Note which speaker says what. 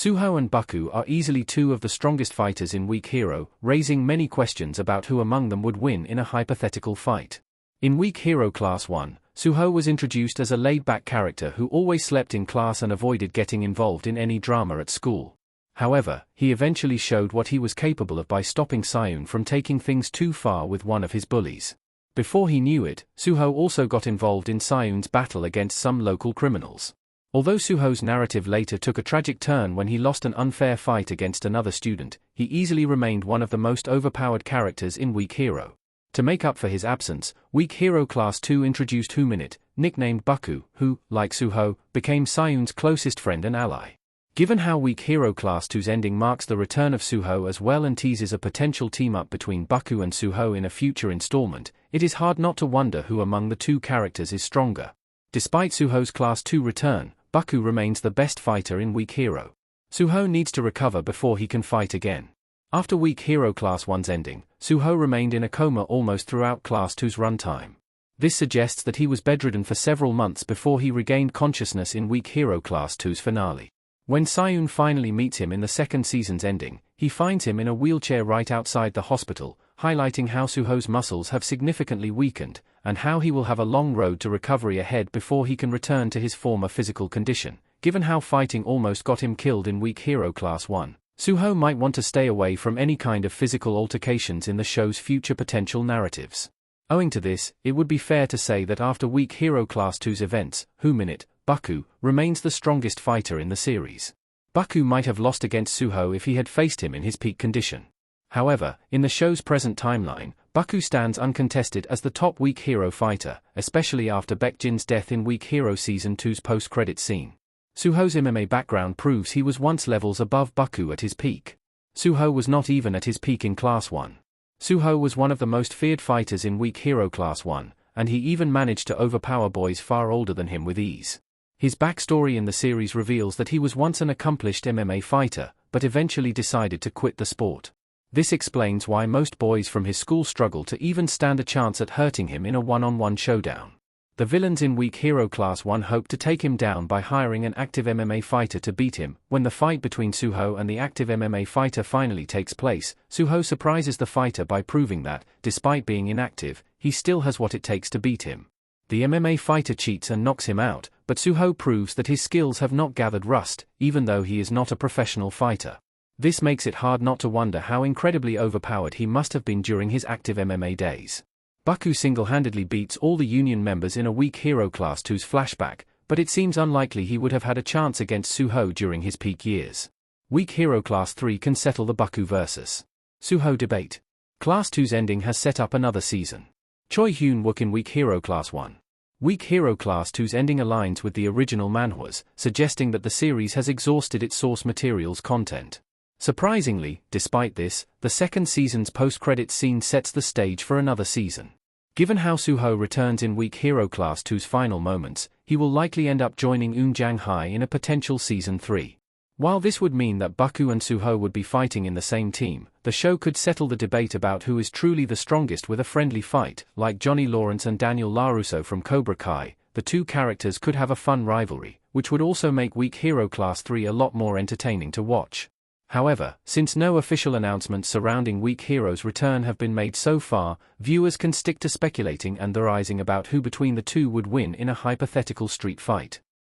Speaker 1: Suho and Baku are easily two of the strongest fighters in Weak Hero, raising many questions about who among them would win in a hypothetical fight. In Weak Hero Class 1, Suho was introduced as a laid-back character who always slept in class and avoided getting involved in any drama at school. However, he eventually showed what he was capable of by stopping Sayun from taking things too far with one of his bullies. Before he knew it, Suho also got involved in Sayun's battle against some local criminals. Although Suho's narrative later took a tragic turn when he lost an unfair fight against another student, he easily remained one of the most overpowered characters in Weak Hero. To make up for his absence, Weak Hero Class 2 introduced Huminit, nicknamed Baku, who, like Suho, became Sayun's closest friend and ally. Given how Weak Hero Class 2's ending marks the return of Suho as well and teases a potential team-up between Baku and Suho in a future installment, it is hard not to wonder who among the two characters is stronger. Despite Suho's Class 2 return, Baku remains the best fighter in Weak Hero. Suho needs to recover before he can fight again. After Weak Hero Class 1's ending, Suho remained in a coma almost throughout Class 2's runtime. This suggests that he was bedridden for several months before he regained consciousness in Weak Hero Class 2's finale. When Sayun finally meets him in the second season's ending, he finds him in a wheelchair right outside the hospital, highlighting how Suho's muscles have significantly weakened, and how he will have a long road to recovery ahead before he can return to his former physical condition. Given how fighting almost got him killed in Weak Hero Class 1, Suho might want to stay away from any kind of physical altercations in the show's future potential narratives. Owing to this, it would be fair to say that after Weak Hero Class 2's events, Huminit, Baku, remains the strongest fighter in the series. Baku might have lost against Suho if he had faced him in his peak condition. However, in the show's present timeline, Baku stands uncontested as the top Weak Hero fighter, especially after Baekjin's death in Weak Hero Season 2's post-credit scene. Suho's MMA background proves he was once levels above Baku at his peak. Suho was not even at his peak in Class 1. Suho was one of the most feared fighters in Weak Hero Class 1, and he even managed to overpower boys far older than him with ease. His backstory in the series reveals that he was once an accomplished MMA fighter, but eventually decided to quit the sport. This explains why most boys from his school struggle to even stand a chance at hurting him in a one-on-one showdown. The villains in Weak Hero Class 1 hope to take him down by hiring an active MMA fighter to beat him. When the fight between Suho and the active MMA fighter finally takes place, Suho surprises the fighter by proving that, despite being inactive, he still has what it takes to beat him. The MMA fighter cheats and knocks him out, but Suho proves that his skills have not gathered rust, even though he is not a professional fighter. This makes it hard not to wonder how incredibly overpowered he must have been during his active MMA days. Baku single-handedly beats all the Union members in a Weak Hero Class 2's flashback, but it seems unlikely he would have had a chance against Suho during his peak years. Weak Hero Class 3 can settle the Baku vs. Suho debate. Class 2's ending has set up another season. Choi Hyun-wook in Weak Hero Class 1. Weak Hero Class 2's ending aligns with the original manhwas, suggesting that the series has exhausted its source material's content. Surprisingly, despite this, the second season's post-credits scene sets the stage for another season. Given how Suho returns in Weak Hero Class 2's final moments, he will likely end up joining Eun Jang-hae in a potential Season 3. While this would mean that Baku and Suho would be fighting in the same team, the show could settle the debate about who is truly the strongest with a friendly fight. Like Johnny Lawrence and Daniel LaRusso from Cobra Kai, the two characters could have a fun rivalry, which would also make Weak Hero Class 3 a lot more entertaining to watch. However, since no official announcements surrounding Weak Hero's return have been made so far, viewers can stick to speculating and theorizing about who between the two would win in a hypothetical street fight.